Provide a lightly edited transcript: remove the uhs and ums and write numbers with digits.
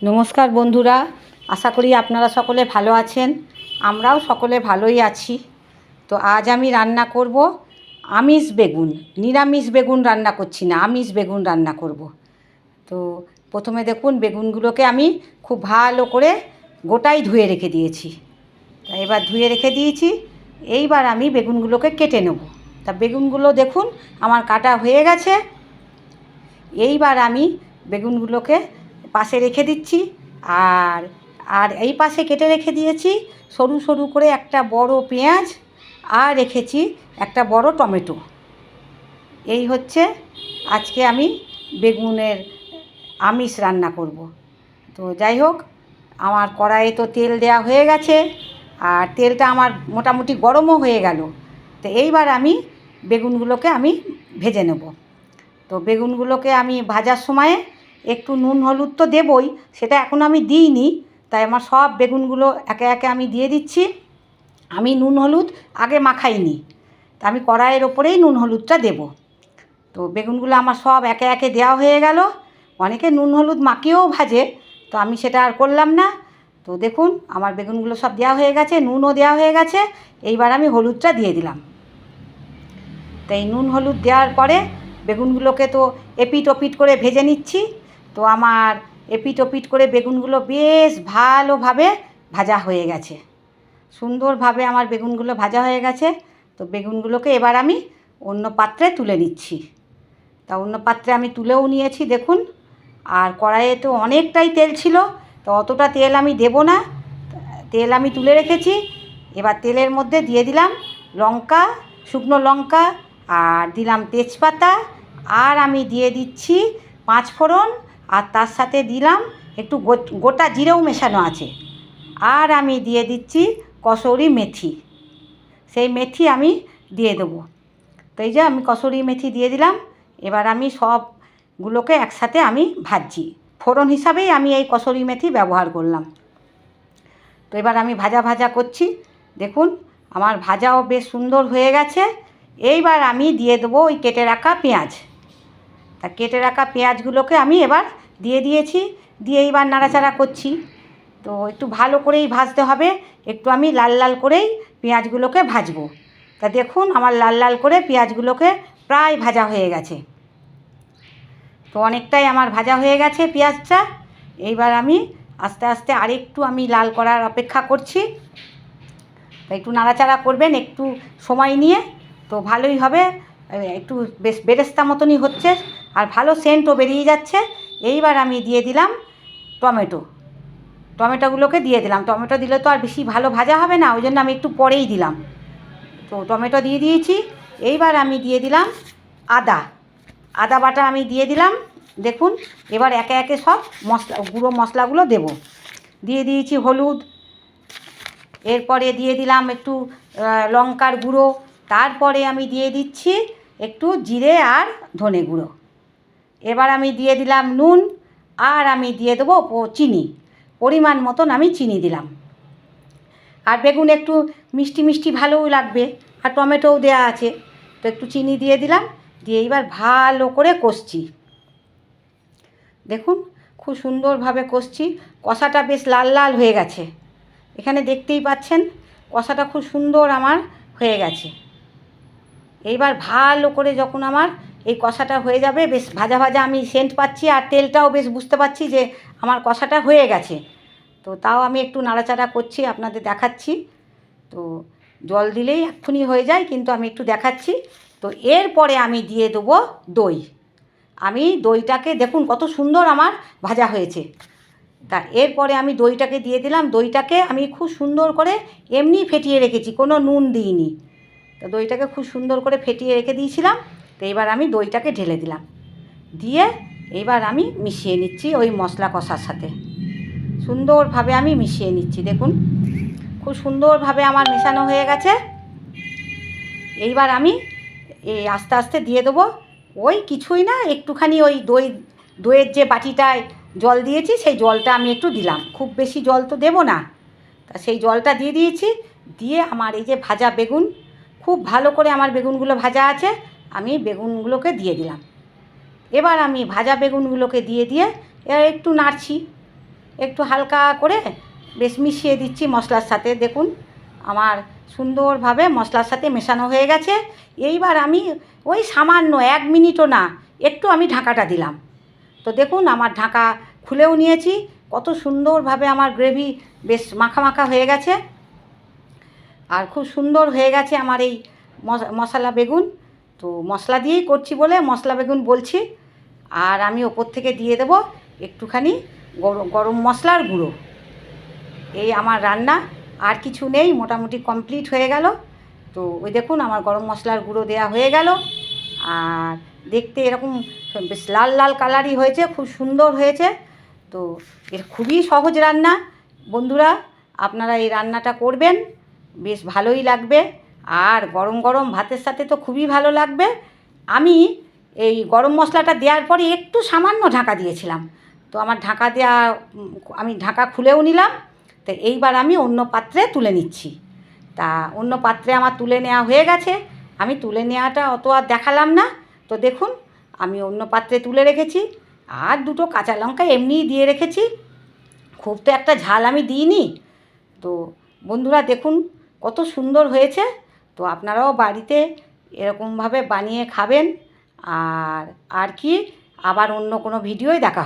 নমস্কার বন্ধুরা, আশা করি আপনারা সকলে ভালো আছেন। আমরাও সকলে ভালোই আছি। তো আজ আমি রান্না করব আমিষ বেগুন। নিরামিষ বেগুন রান্না করছি না, আমিষ বেগুন রান্না করব। তো প্রথমে দেখুন, বেগুনগুলোকে আমি খুব ভালো করে গোটাই ধুয়ে রেখে দিয়েছি। তা এবার ধুয়ে রেখে দিয়েছি, এইবার আমি বেগুনগুলোকে কেটে নেব। তা বেগুনগুলো দেখুন আমার কাটা হয়ে গেছে। এইবার আমি বেগুনগুলোকে পাশে রেখে দিচ্ছি। আর আর এই পাশে কেটে রেখে দিয়েছি সরু সরু করে একটা বড় পেঁয়াজ, আর রেখেছি একটা বড় টমেটো। এই হচ্ছে আজকে আমি বেগুনের আমিষ রান্না করব। তো যাই হোক, আমার কড়াইয়ে তো তেল দেওয়া হয়ে গেছে, আর তেলটা আমার মোটামুটি গরমও হয়ে গেল। তো এইবার আমি বেগুনগুলোকে আমি ভেজে নেব। তো বেগুনগুলোকে আমি ভাজার সময়ে একটু নুন হলুদ তো দেবই, সেটা এখন আমি দিইনি। তাই আমার সব বেগুনগুলো একে একে আমি দিয়ে দিচ্ছি। আমি নুন হলুদ আগে মাখাইনি, তা আমি কড়াইয়ের ওপরেই নুন হলুদটা দেব। তো বেগুনগুলো আমার সব একে একে দেওয়া হয়ে গেল। অনেকে নুন হলুদ মাখিয়েও ভাজে, তো আমি সেটা আর করলাম না। তো দেখুন আমার বেগুনগুলো সব দেওয়া হয়ে গেছে, নুনও দেওয়া হয়ে গেছে। এইবার আমি হলুদটা দিয়ে দিলাম। তো এই নুন হলুদ দেওয়ার পরে বেগুনগুলোকে তো এপিট ওপিট করে ভেজে নিচ্ছি। তো আমার এপিট ওপিট করে বেগুনগুলো বেশ ভালোভাবে ভাজা হয়ে গেছে। সুন্দরভাবে আমার বেগুনগুলো ভাজা হয়ে গেছে। তো বেগুনগুলোকে এবার আমি অন্য পাত্রে তুলে নিচ্ছি। তা অন্য পাত্রে আমি তুলেও নিয়েছি দেখুন। আর কড়াইয়ে তো অনেকটাই তেল ছিল, তো অতটা তেল আমি দেব না। তেল আমি তুলে রেখেছি। এবার তেলের মধ্যে দিয়ে দিলাম লঙ্কা, শুকনো লঙ্কা, আর দিলাম তেজপাতা, আর আমি দিয়ে দিচ্ছি পাঁচফোড়ন, আর তার সাথে দিলাম একটু গোটা জিরেও মেশানো আছে। আর আমি দিয়ে দিচ্ছি কসুরি মেথি। সেই মেথি আমি দিয়ে দেবো। তো এই যে আমি কসুরি মেথি দিয়ে দিলাম। এবার আমি সবগুলোকে একসাথে আমি ভাজছি। ফোড়ন হিসাবেই আমি এই কসুরি মেথি ব্যবহার করলাম। তো এবার আমি ভাজা ভাজা করছি। দেখুন আমার ভাজাও বেশ সুন্দর হয়ে গেছে। এইবার আমি দিয়ে দেবো ওই কেটে রাখা পেঁয়াজ। তা কেটে রাখা পেঁয়াজগুলোকে আমি এবার দিয়ে দিয়েছি। দিয়ে এইবার নাড়াচাড়া করছি। তো একটু ভালো করেই ভাজতে হবে, একটু আমি লাল লাল করেই পেঁয়াজগুলোকে ভাজবো। তা দেখুন আমার লাল লাল করে পেঁয়াজগুলোকে প্রায় ভাজা হয়ে গেছে। তো অনেকটাই আমার ভাজা হয়ে গেছে পেঁয়াজটা। এইবার আমি আস্তে আস্তে আরেকটু আমি লাল করার অপেক্ষা করছি। তো একটু নাড়াচাড়া করবেন একটু সময় নিয়ে, তো ভালোই হবে। একটু বেশ বেরেস্তা মতনই হচ্ছে, আর ভালো সেন্টও বেরিয়ে যাচ্ছে। এইবার আমি দিয়ে দিলাম টমেটোগুলোকে দিয়ে দিলাম। টমেটো দিলে তো আর বেশি ভালো ভাজা হবে না, ওই জন্য আমি একটু পরেই দিলাম। তো টমেটো দিয়ে দিয়েছি। এইবার আমি দিয়ে দিলাম আদা বাটা আমি দিয়ে দিলাম। দেখুন এবার একে একে সব গুঁড়ো মশলাগুলো দেব। দিয়ে দিয়েছি হলুদ, এরপরে দিয়ে দিলাম একটু লঙ্কার গুঁড়ো, তারপরে আমি দিয়ে দিচ্ছি একটু জিরে আর ধনে গুঁড়ো। এবার আমি দিয়ে দিলাম নুন, আর আমি দিয়ে দেবো চিনি। পরিমাণ মতন আমি চিনি দিলাম। আর বেগুন একটু মিষ্টি মিষ্টি ভালোও লাগবে, আর টমেটোও দেওয়া আছে, তো একটু চিনি দিয়ে দিলাম। দিয়ে এইবার ভালো করে কষছি। দেখুন খুব সুন্দরভাবে কষছি। কষাটা বেশ লাল লাল হয়ে গেছে, এখানে দেখতেই পাচ্ছেন। কষাটা খুব সুন্দর আমার হয়ে গেছে। এইবার ভালো করে যখন আমার এই কষাটা হয়ে যাবে, বেশ ভাজা ভাজা আমি সেন্ট পাচ্ছি, আর তেলটাও বেশ বুঝতে পারছি যে আমার কষাটা হয়ে গেছে। তো তাও আমি একটু নাড়াচাড়া করছি, আপনাদের দেখাচ্ছি। তো জল দিলেই এক্ষুনি হয়ে যায়, কিন্তু আমি একটু দেখাচ্ছি। তো এরপরে আমি দিয়ে দেবো দই। আমি দইটাকে দেখুন কত সুন্দর আমার ভাজা হয়েছে। তা এরপরে আমি দইটাকে দিয়ে দিলাম। দইটাকে আমি খুব সুন্দর করে এমনি ফেটিয়ে রেখেছি, কোনো নুন দিইনি। তো দইটাকে খুব সুন্দর করে ফেটিয়ে রেখে দিয়েছিলাম। তো এবার আমি দইটাকে ঢেলে দিলাম। দিয়ে এইবার আমি মিশিয়ে নিচ্ছি ওই মশলা কষার সাথে। সুন্দরভাবে আমি মিশিয়ে নিচ্ছি। দেখুন খুব সুন্দরভাবে আমার মেশানো হয়ে গেছে। এইবার আমি এই আস্তে আস্তে দিয়ে দেবো ওই কিছুই না, একটুখানি ওই দইয়ের যে বাটিটায় জল দিয়েছি সেই জলটা আমি একটু দিলাম। খুব বেশি জল তো দেবো না। তা সেই জলটা দিয়ে দিয়েছি। দিয়ে আমার এই যে ভাজা বেগুন, খুব ভালো করে আমার বেগুনগুলো ভাজা আছে, আমি বেগুনগুলোকে দিয়ে দিলাম। এবার আমি ভাজা বেগুনগুলোকে দিয়ে এবার একটু নাড়ছি। একটু হালকা করে বেশ মিশিয়ে দিচ্ছি মশলার সাথে। দেখুন আমার সুন্দরভাবে মশলার সাথে মেশানো হয়ে গেছে। এইবার আমি ওই সামান্য 1 মিনিটও না, একটু আমি ঢাকাটা দিলাম। তো দেখুন আমার ঢাকা খুলেও নিয়েছি, কত সুন্দরভাবে আমার গ্রেভি বেশ মাখা মাখা হয়ে গেছে। আর খুব সুন্দর হয়ে গেছে আমার এই মশলা বেগুন। তো মশলা দিয়েই করছি বলে মশলা বেগুন বলছি। আর আমি ওপর থেকে দিয়ে দেবো একটুখানি গরম মশলার গুঁড়ো। এই আমার রান্না, আর কিছু নেই, মোটামুটি কমপ্লিট হয়ে গেল। তো ওই দেখুন আমার গরম মশলার গুঁড়ো দেওয়া হয়ে গেল। আর দেখতে এরকম বেশ লাল লাল কালারই হয়েছে, খুব সুন্দর হয়েছে। তো এর খুবই সহজ রান্না বন্ধুরা, আপনারা এই রান্নাটা করবেন, বেশ ভালোই লাগবে। আর গরম গরম ভাতের সাথে তো খুবই ভালো লাগবে। আমি এই গরম মশলাটা দেওয়ার পরে একটু সামান্য ঢাকা দিয়েছিলাম। তো আমার ঢাকা দেওয়া, আমি ঢাকা খুলেও নিলাম। তো এইবার আমি অন্য পাত্রে তুলে নিচ্ছি। তা অন্য পাত্রে আমার তুলে নেওয়া হয়ে গেছে। আমি তুলে নেওয়াটা অত আর দেখালাম না। তো দেখুন আমি অন্য পাত্রে তুলে রেখেছি। আর 2টো কাঁচা লঙ্কা এমনিই দিয়ে রেখেছি, খুব তো একটা ঝাল আমি দিইনি। তো বন্ধুরা দেখুন কত সুন্দর হয়েছে। তো আপনারাও বাড়িতে এরকমভাবে বানিয়ে খাবেন। আর কি, আবার অন্য কোনো ভিডিওয় দেখা হবে।